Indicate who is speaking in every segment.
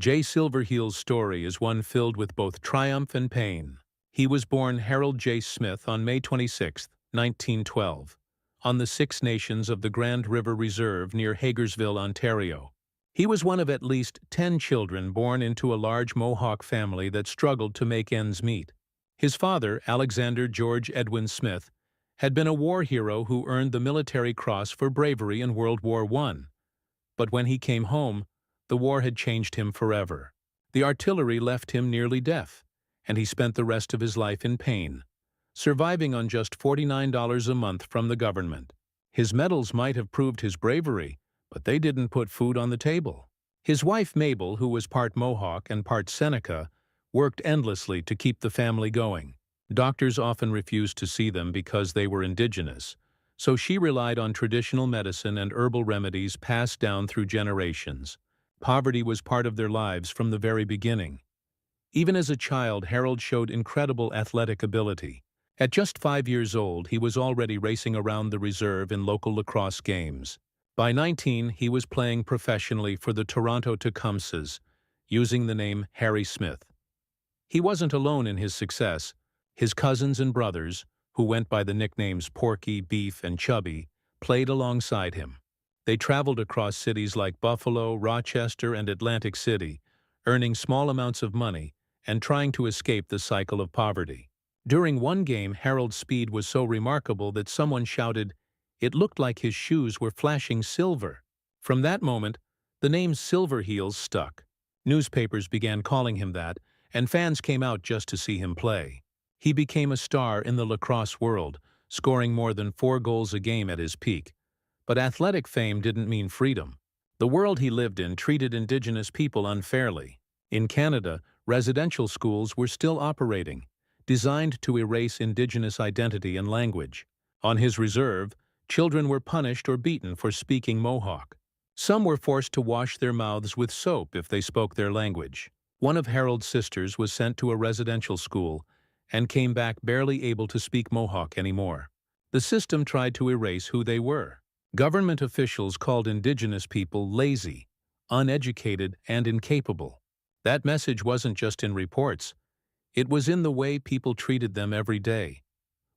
Speaker 1: Jay Silverheels' story is one filled with both triumph and pain. He was born Harold J. Smith on May 26, 1912, on the Six Nations of the Grand River Reserve near Hagersville, Ontario. He was one of at least 10 children born into a large Mohawk family that struggled to make ends meet. His father, Alexander George Edwin Smith, had been a war hero who earned the Military Cross for bravery in World War I. But when he came home, the war had changed him forever. The artillery left him nearly deaf, and he spent the rest of his life in pain, surviving on just $49 a month from the government. His medals might have proved his bravery, but they didn't put food on the table. His wife Mabel, who was part Mohawk and part Seneca, worked endlessly to keep the family going. Doctors often refused to see them because they were indigenous, so she relied on traditional medicine and herbal remedies passed down through generations. Poverty was part of their lives from the very beginning. Even as a child, Harold showed incredible athletic ability. At just 5 years old, he was already racing around the reserve in local lacrosse games. By 19, he was playing professionally for the Toronto Tecumsehs, using the name Harry Smith. He wasn't alone in his success. His cousins and brothers, who went by the nicknames Porky, Beef, and Chubby, played alongside him. They traveled across cities like Buffalo, Rochester, and Atlantic City, earning small amounts of money and trying to escape the cycle of poverty. During one game, Harold's speed was so remarkable that someone shouted, "It looked like his shoes were flashing silver." From that moment, the name Silverheels stuck. Newspapers began calling him that, and fans came out just to see him play. He became a star in the lacrosse world, scoring more than 4 goals a game at his peak. But athletic fame didn't mean freedom. The world he lived in treated Indigenous people unfairly. In Canada, residential schools were still operating, designed to erase Indigenous identity and language. On his reserve, children were punished or beaten for speaking Mohawk. Some were forced to wash their mouths with soap if they spoke their language. One of Harold's sisters was sent to a residential school and came back barely able to speak Mohawk anymore. The system tried to erase who they were. Government officials called Indigenous people lazy, uneducated, and incapable. That message wasn't just in reports. It was in the way people treated them every day.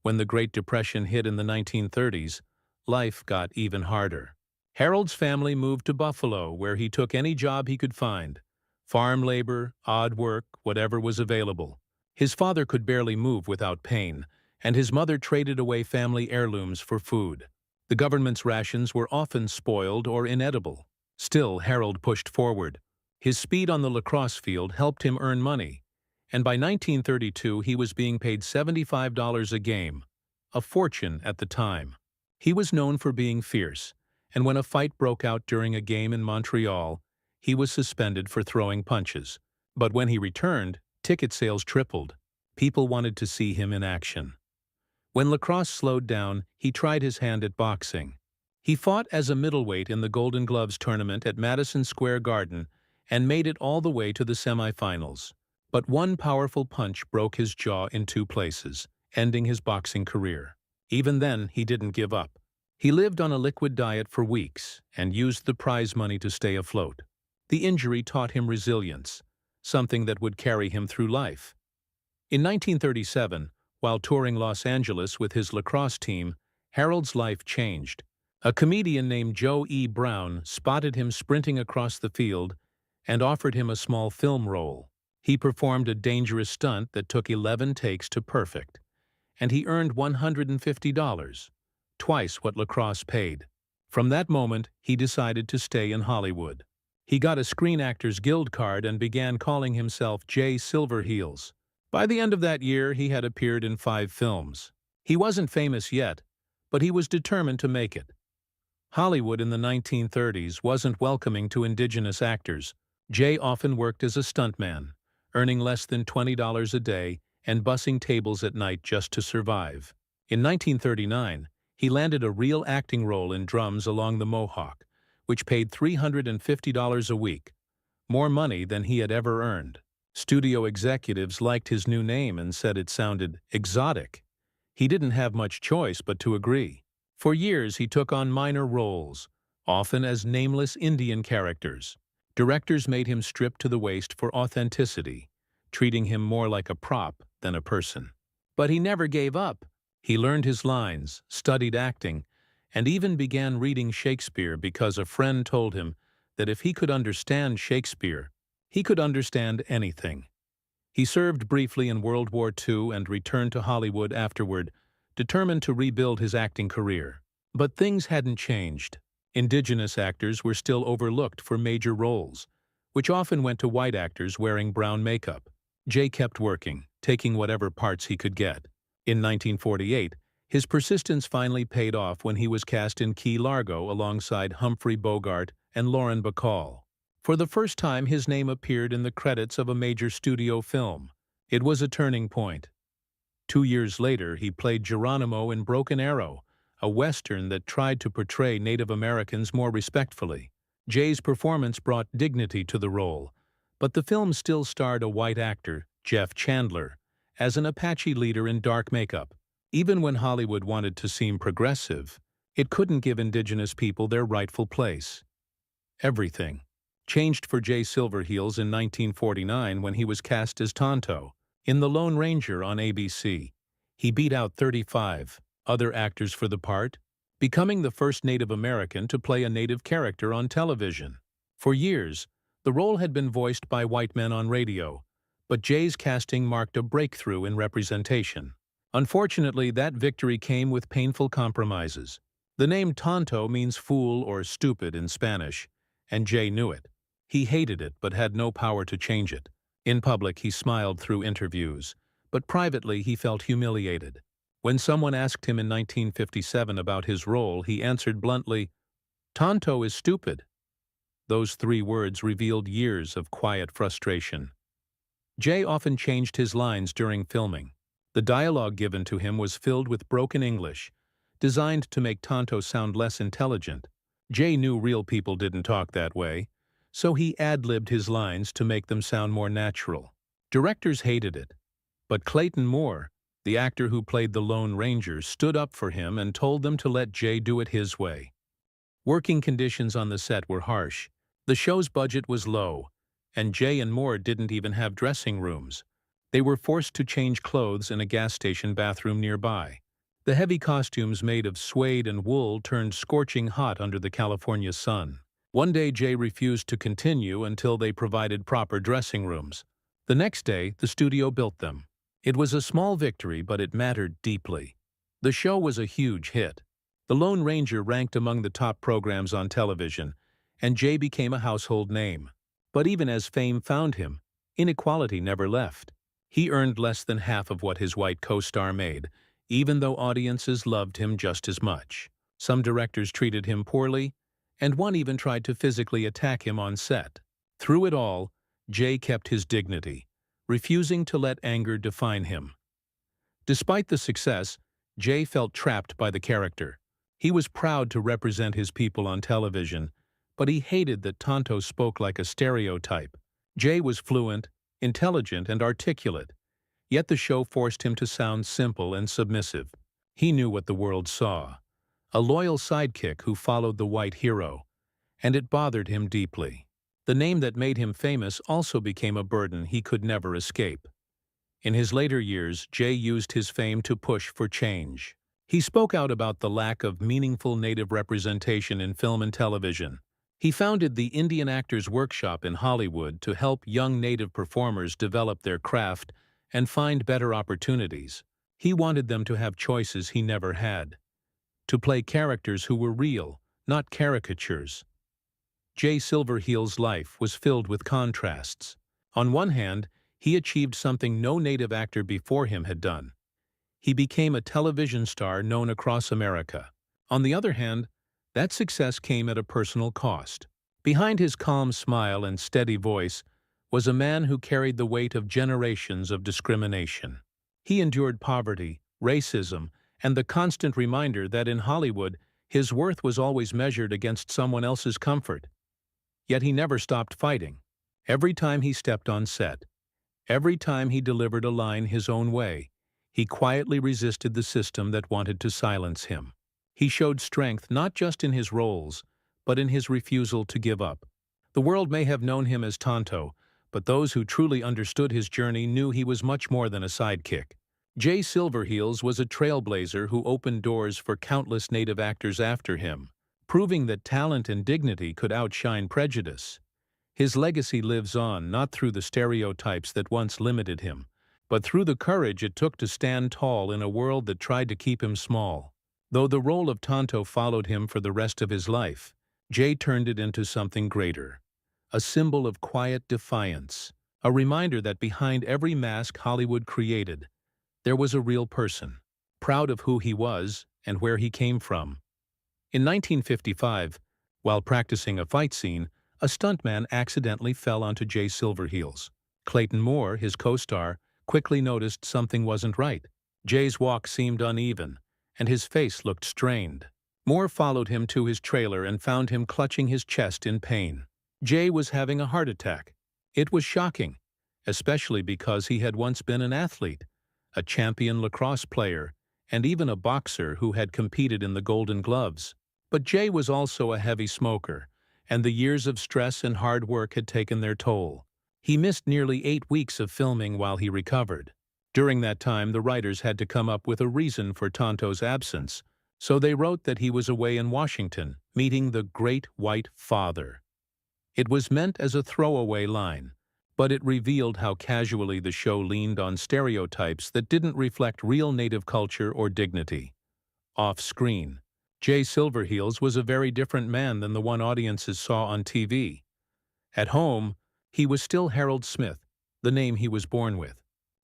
Speaker 1: When the Great Depression hit in the 1930s, life got even harder. Harold's family moved to Buffalo, where he took any job he could find. Farm labor, odd work, whatever was available. His father could barely move without pain, and his mother traded away family heirlooms for food. The government's rations were often spoiled or inedible. Still, Harold pushed forward. His speed on the lacrosse field helped him earn money, and by 1932 he was being paid $75 a game, a fortune at the time. He was known for being fierce, and when a fight broke out during a game in Montreal, he was suspended for throwing punches. But when he returned, ticket sales tripled. People wanted to see him in action. When lacrosse slowed down, he tried his hand at boxing. He fought as a middleweight in the Golden Gloves tournament at Madison Square Garden and made it all the way to the semifinals. But one powerful punch broke his jaw in 2 places, ending his boxing career. Even then, he didn't give up. He lived on a liquid diet for weeks and used the prize money to stay afloat. The injury taught him resilience, something that would carry him through life. In 1937, while touring Los Angeles with his lacrosse team, Harold's life changed. A comedian named Joe E. Brown spotted him sprinting across the field and offered him a small film role. He performed a dangerous stunt that took 11 takes to perfect, and he earned $150, twice what lacrosse paid. From that moment, he decided to stay in Hollywood. He got a Screen Actors Guild card and began calling himself Jay Silverheels. By the end of that year, he had appeared in 5 films. He wasn't famous yet, but he was determined to make it. Hollywood in the 1930s wasn't welcoming to Indigenous actors. Jay often worked as a stuntman, earning less than $20 a day and bussing tables at night just to survive. In 1939, he landed a real acting role in Drums Along the Mohawk, which paid $350 a week, more money than he had ever earned. Studio executives liked his new name and said it sounded exotic. He didn't have much choice but to agree. For years, he took on minor roles, often as nameless Indian characters. Directors made him strip to the waist for authenticity, treating him more like a prop than a person. But he never gave up. He learned his lines, studied acting, and even began reading Shakespeare because a friend told him that if he could understand Shakespeare, he could understand anything. He served briefly in World War II and returned to Hollywood afterward, determined to rebuild his acting career. But things hadn't changed. Indigenous actors were still overlooked for major roles, which often went to white actors wearing brown makeup. Jay kept working, taking whatever parts he could get. In 1948, his persistence finally paid off when he was cast in Key Largo alongside Humphrey Bogart and Lauren Bacall. For the first time, his name appeared in the credits of a major studio film. It was a turning point. 2 years later, he played Geronimo in Broken Arrow, a Western that tried to portray Native Americans more respectfully. Jay's performance brought dignity to the role, but the film still starred a white actor, Jeff Chandler, as an Apache leader in dark makeup. Even when Hollywood wanted to seem progressive, it couldn't give indigenous people their rightful place. Everything changed for Jay Silverheels in 1949 when he was cast as Tonto in The Lone Ranger on ABC. He beat out 35 other actors for the part, becoming the first Native American to play a Native character on television. For years, the role had been voiced by white men on radio, but Jay's casting marked a breakthrough in representation. Unfortunately, that victory came with painful compromises. The name Tonto means fool or stupid in Spanish, and Jay knew it. He hated it but had no power to change it. In public, he smiled through interviews, but privately he felt humiliated. When someone asked him in 1957 about his role, he answered bluntly, "Tonto is stupid." Those 3 words revealed years of quiet frustration. Jay often changed his lines during filming. The dialogue given to him was filled with broken English, designed to make Tonto sound less intelligent. Jay knew real people didn't talk that way, so he ad-libbed his lines to make them sound more natural. Directors hated it, but Clayton Moore, the actor who played the Lone Ranger, stood up for him and told them to let Jay do it his way. Working conditions on the set were harsh. The show's budget was low, and Jay and Moore didn't even have dressing rooms. They were forced to change clothes in a gas station bathroom nearby. The heavy costumes made of suede and wool turned scorching hot under the California sun. One day, Jay refused to continue until they provided proper dressing rooms. The next day, the studio built them. It was a small victory, but it mattered deeply. The show was a huge hit. The Lone Ranger ranked among the top programs on television, and Jay became a household name. But even as fame found him, inequality never left. He earned less than half of what his white co-star made, even though audiences loved him just as much. Some directors treated him poorly, and one even tried to physically attack him on set. Through it all, Jay kept his dignity, refusing to let anger define him. Despite the success, Jay felt trapped by the character. He was proud to represent his people on television, but he hated that Tonto spoke like a stereotype. Jay was fluent, intelligent, and articulate, yet the show forced him to sound simple and submissive. He knew what the world saw: a loyal sidekick who followed the white hero, and it bothered him deeply. The name that made him famous also became a burden he could never escape. In his later years, Jay used his fame to push for change. He spoke out about the lack of meaningful Native representation in film and television. He founded the Indian Actors Workshop in Hollywood to help young Native performers develop their craft and find better opportunities. He wanted them to have choices he never had, to play characters who were real, not caricatures. Jay Silverheels' life was filled with contrasts. On one hand, he achieved something no Native actor before him had done. He became a television star known across America. On the other hand, that success came at a personal cost. Behind his calm smile and steady voice was a man who carried the weight of generations of discrimination. He endured poverty, racism, and the constant reminder that in Hollywood, his worth was always measured against someone else's comfort. Yet he never stopped fighting. Every time he stepped on set, every time he delivered a line his own way, he quietly resisted the system that wanted to silence him. He showed strength not just in his roles, but in his refusal to give up. The world may have known him as Tonto, but those who truly understood his journey knew he was much more than a sidekick. Jay Silverheels was a trailblazer who opened doors for countless native actors after him, proving that talent and dignity could outshine prejudice. His legacy lives on not through the stereotypes that once limited him, but through the courage it took to stand tall in a world that tried to keep him small. Though the role of Tonto followed him for the rest of his life, Jay turned it into something greater. A symbol of quiet defiance, a reminder that behind every mask Hollywood created, there was a real person, proud of who he was and where he came from. In 1955, while practicing a fight scene, a stuntman accidentally fell onto Jay Silverheels. Clayton Moore, his co-star, quickly noticed something wasn't right. Jay's walk seemed uneven, and his face looked strained. Moore followed him to his trailer and found him clutching his chest in pain. Jay was having a heart attack. It was shocking, especially because he had once been an athlete, a champion lacrosse player, and even a boxer who had competed in the Golden Gloves. But Jay was also a heavy smoker, and the years of stress and hard work had taken their toll. He missed nearly 8 weeks of filming while he recovered. During that time, the writers had to come up with a reason for Tonto's absence, so they wrote that he was away in Washington, meeting the Great White Father. It was meant as a throwaway line, but it revealed how casually the show leaned on stereotypes that didn't reflect real native culture or dignity. Off-screen, Jay Silverheels was a very different man than the one audiences saw on TV. At home, he was still Harold Smith, the name he was born with.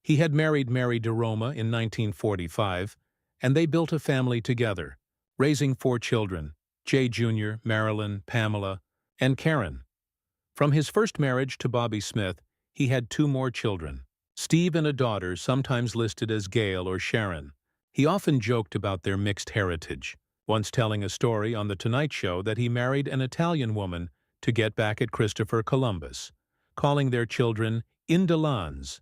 Speaker 1: He had married Mary DeRoma in 1945, and they built a family together, raising 4 children, Jay Jr., Marilyn, Pamela, and Karen. From his first marriage to Bobby Smith, he had 2 more children, Steve and a daughter sometimes listed as Gail or Sharon. He often joked about their mixed heritage, once telling a story on The Tonight Show that he married an Italian woman to get back at Christopher Columbus, calling their children Indolans,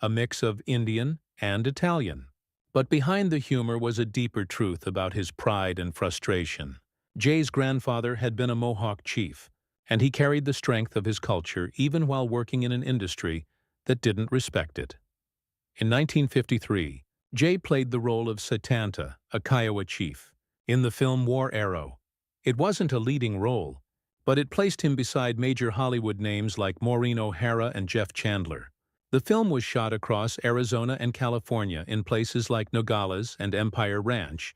Speaker 1: a mix of Indian and Italian. But behind the humor was a deeper truth about his pride and frustration. Jay's grandfather had been a Mohawk chief, and he carried the strength of his culture even while working in an industry that didn't respect it. In 1953, Jay played the role of Setanta, a Kiowa chief, in the film War Arrow. It wasn't a leading role, but it placed him beside major Hollywood names like Maureen O'Hara and Jeff Chandler. The film was shot across Arizona and California in places like Nogales and Empire Ranch,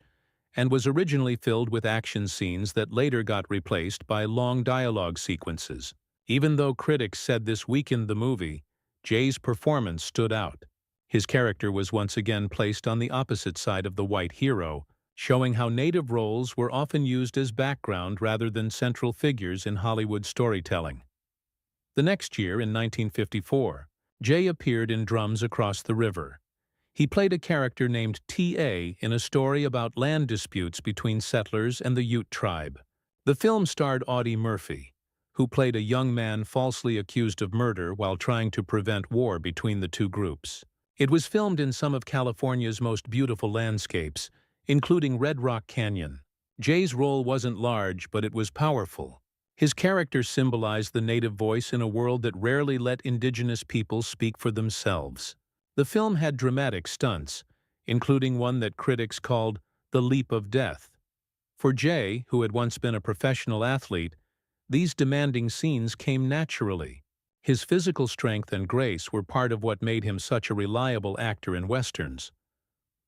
Speaker 1: and was originally filled with action scenes that later got replaced by long dialogue sequences. Even though critics said this weakened the movie, Jay's performance stood out. His character was once again placed on the opposite side of the white hero, showing how native roles were often used as background rather than central figures in Hollywood storytelling. The next year, in 1954, Jay appeared in Drums Across the River. He played a character named T.A. in a story about land disputes between settlers and the Ute tribe. The film starred Audie Murphy, who played a young man falsely accused of murder while trying to prevent war between the two groups. It was filmed in some of California's most beautiful landscapes, including Red Rock Canyon. Jay's role wasn't large, but it was powerful. His character symbolized the native voice in a world that rarely let indigenous people speak for themselves. The film had dramatic stunts, including one that critics called the leap of death. For Jay, who had once been a professional athlete, these demanding scenes came naturally. His physical strength and grace were part of what made him such a reliable actor in westerns.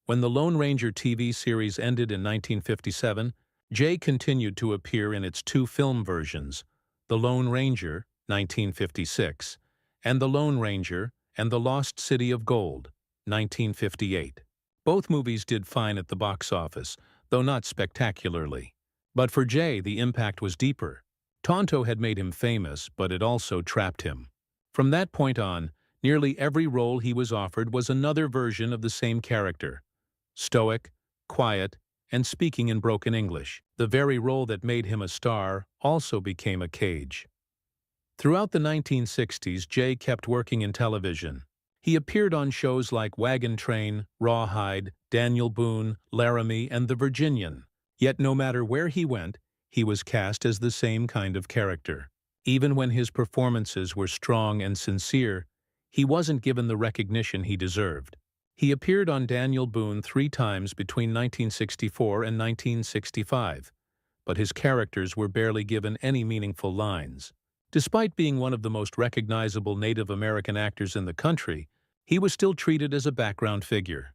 Speaker 1: When the Lone Ranger TV series ended in 1957, Jay continued to appear in its 2 film versions, The Lone Ranger, 1956, and The Lone Ranger and The Lost City of Gold, 1958. Both movies did fine at the box office, though not spectacularly. But for Jay, the impact was deeper. Tonto had made him famous, but it also trapped him. From that point on, nearly every role he was offered was another version of the same character. Stoic, quiet, and speaking in broken English. The very role that made him a star also became a cage. Throughout the 1960s, Jay kept working in television. He appeared on shows like Wagon Train, Rawhide, Daniel Boone, Laramie, and The Virginian. Yet no matter where he went, he was cast as the same kind of character. Even when his performances were strong and sincere, he wasn't given the recognition he deserved. He appeared on Daniel Boone 3 times between 1964 and 1965, but his characters were barely given any meaningful lines. Despite being one of the most recognizable Native American actors in the country, he was still treated as a background figure.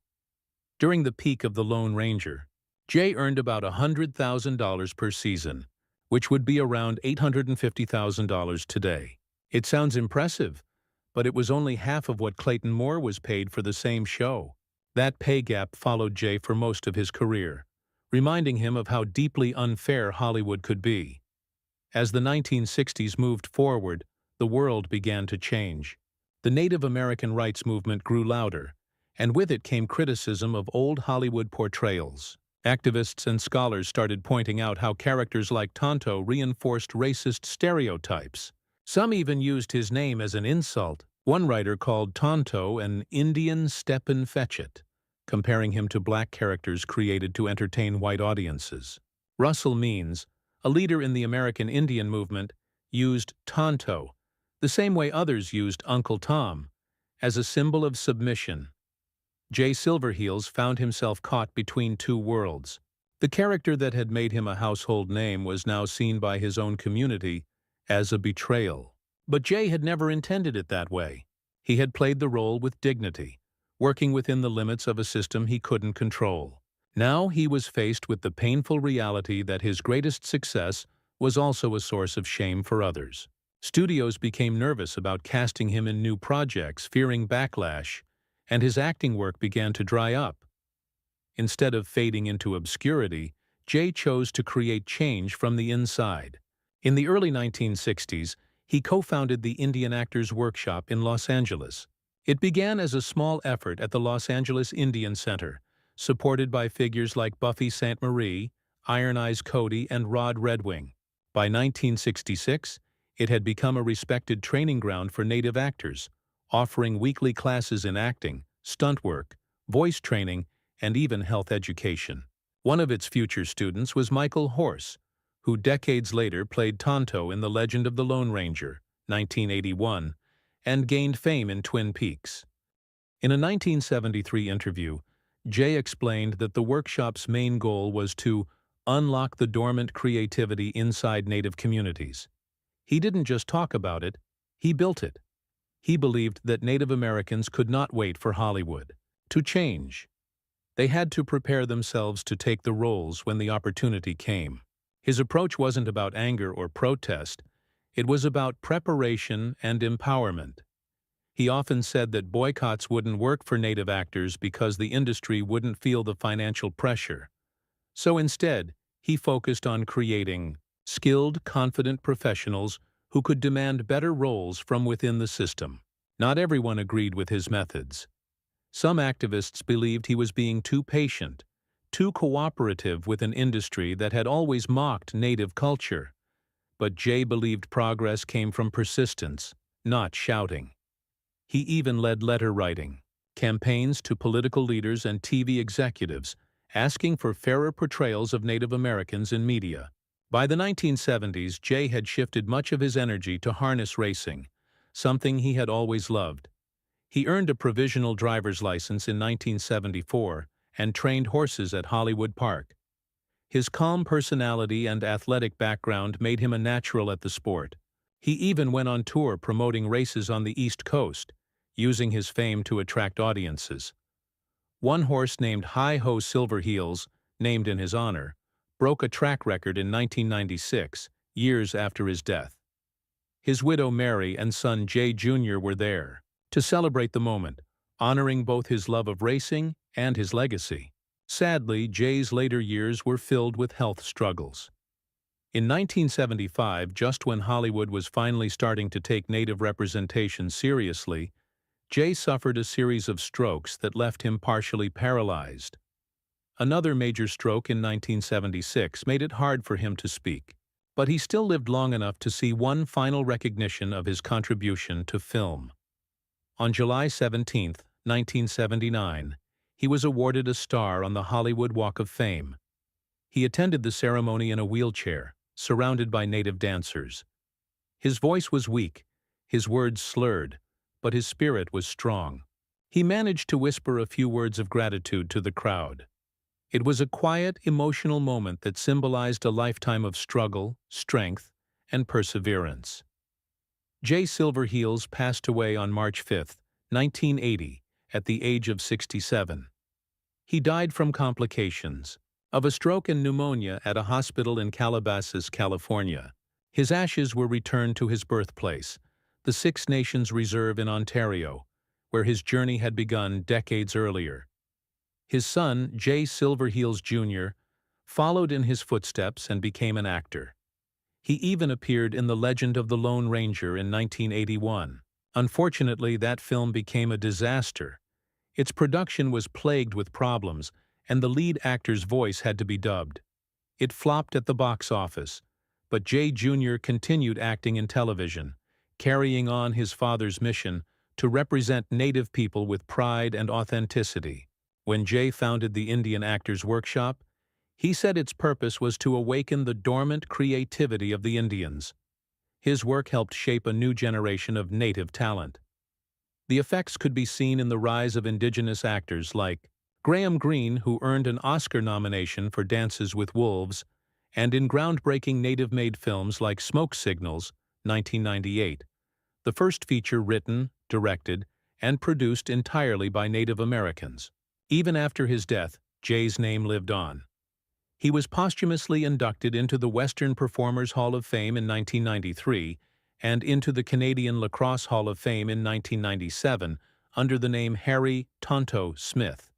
Speaker 1: During the peak of The Lone Ranger, Jay earned about $100,000 per season, which would be around $850,000 today. It sounds impressive, but it was only half of what Clayton Moore was paid for the same show. That pay gap followed Jay for most of his career, reminding him of how deeply unfair Hollywood could be. As the 1960s moved forward, the world began to change. The Native American rights movement grew louder, and with it came criticism of old Hollywood portrayals. Activists and scholars started pointing out how characters like Tonto reinforced racist stereotypes. Some even used his name as an insult. One writer called Tonto an Indian Stepin Fetchit, comparing him to black characters created to entertain white audiences. Russell Means, a leader in the American Indian movement, used Tonto, the same way others used Uncle Tom, as a symbol of submission. Jay Silverheels found himself caught between two worlds. The character that had made him a household name was now seen by his own community as a betrayal. But Jay had never intended it that way. He had played the role with dignity, working within the limits of a system he couldn't control. Now he was faced with the painful reality that his greatest success was also a source of shame for others. Studios became nervous about casting him in new projects, fearing backlash, and his acting work began to dry up. Instead of fading into obscurity, Jay chose to create change from the inside. In the early 1960s, he co-founded the Indian Actors Workshop in Los Angeles. It began as a small effort at the Los Angeles Indian Center, supported by figures like Buffy Sainte-Marie, Iron Eyes Cody, and Rod Redwing. By 1966, it had become a respected training ground for Native actors, offering weekly classes in acting, stunt work, voice training, and even health education. One of its future students was Michael Horse, who decades later played Tonto in The Legend of the Lone Ranger, 1981, and gained fame in Twin Peaks. In a 1973 interview, Jay explained that the workshop's main goal was to unlock the dormant creativity inside Native communities. He didn't just talk about it, he built it. He believed that Native Americans could not wait for Hollywood to change. They had to prepare themselves to take the roles when the opportunity came. His approach wasn't about anger or protest, it was about preparation and empowerment. He often said that boycotts wouldn't work for Native actors because the industry wouldn't feel the financial pressure. So instead, he focused on creating skilled, confident professionals who could demand better roles from within the system. Not everyone agreed with his methods. Some activists believed he was being too patient, too cooperative with an industry that had always mocked Native culture. But Jay believed progress came from persistence, not shouting. He even led letter writing, campaigns to political leaders and TV executives, asking for fairer portrayals of Native Americans in media. By the 1970s, Jay had shifted much of his energy to harness racing, something he had always loved. He earned a provisional driver's license in 1974 and trained horses at Hollywood Park. His calm personality and athletic background made him a natural at the sport. He even went on tour promoting races on the East Coast, using his fame to attract audiences. One horse named Hi-Ho Silverheels, named in his honor, broke a track record in 1996, years after his death. His widow Mary and son Jay Jr. were there to celebrate the moment, honoring both his love of racing and his legacy. Sadly, Jay's later years were filled with health struggles. In 1975, just when Hollywood was finally starting to take Native representation seriously, Jay suffered a series of strokes that left him partially paralyzed. Another major stroke in 1976 made it hard for him to speak, but he still lived long enough to see one final recognition of his contribution to film. On July 17, 1979, he was awarded a star on the Hollywood Walk of Fame. He attended the ceremony in a wheelchair, surrounded by Native dancers. His voice was weak, his words slurred, but his spirit was strong. He managed to whisper a few words of gratitude to the crowd. It was a quiet, emotional moment that symbolized a lifetime of struggle, strength, and perseverance. Jay Silverheels passed away on March 5, 1980, at the age of 67. He died from complications of a stroke and pneumonia at a hospital in Calabasas, California. His ashes were returned to his birthplace, the Six Nations Reserve in Ontario, where his journey had begun decades earlier. His son, Jay Silverheels Jr., followed in his footsteps and became an actor. He even appeared in The Legend of the Lone Ranger in 1981. Unfortunately, that film became a disaster. Its production was plagued with problems, and the lead actor's voice had to be dubbed. It flopped at the box office, but Jay Jr. continued acting in television, carrying on his father's mission to represent Native people with pride and authenticity. When Jay founded the Indian Actors Workshop, he said its purpose was to awaken the dormant creativity of the Indians. His work helped shape a new generation of Native talent. The effects could be seen in the rise of Indigenous actors like Graham Greene, who earned an Oscar nomination for Dances with Wolves, and in groundbreaking Native-made films like Smoke Signals, 1998, the first feature written, directed, and produced entirely by Native Americans. Even after his death, Jay's name lived on. He was posthumously inducted into the Western Performers Hall of Fame in 1993 and into the Canadian Lacrosse Hall of Fame in 1997 under the name Harry Tonto Smith.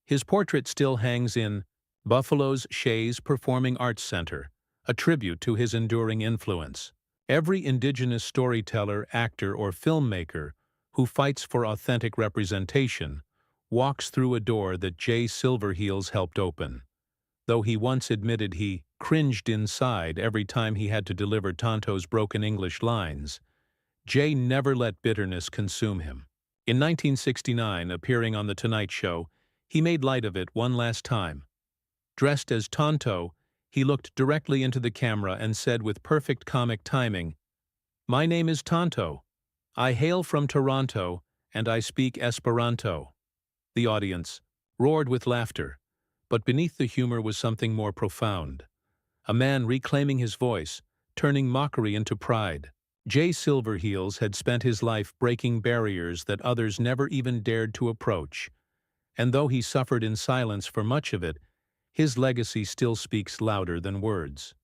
Speaker 1: His portrait still hangs in Buffalo's Shays Performing Arts Center, a tribute to his enduring influence. Every Indigenous storyteller, actor, or filmmaker who fights for authentic representation walks through a door that Jay Silverheels helped open. Though he once admitted he cringed inside every time he had to deliver Tonto's broken English lines, Jay never let bitterness consume him. In 1969, appearing on The Tonight Show, he made light of it one last time. Dressed as Tonto, he looked directly into the camera and said with perfect comic timing, "My name is Tonto. I hail from Toronto, and I speak Esperanto." The audience roared with laughter, but beneath the humor was something more profound. A man reclaiming his voice, turning mockery into pride. Jay Silverheels had spent his life breaking barriers that others never even dared to approach, and though he suffered in silence for much of it, his legacy still speaks louder than words.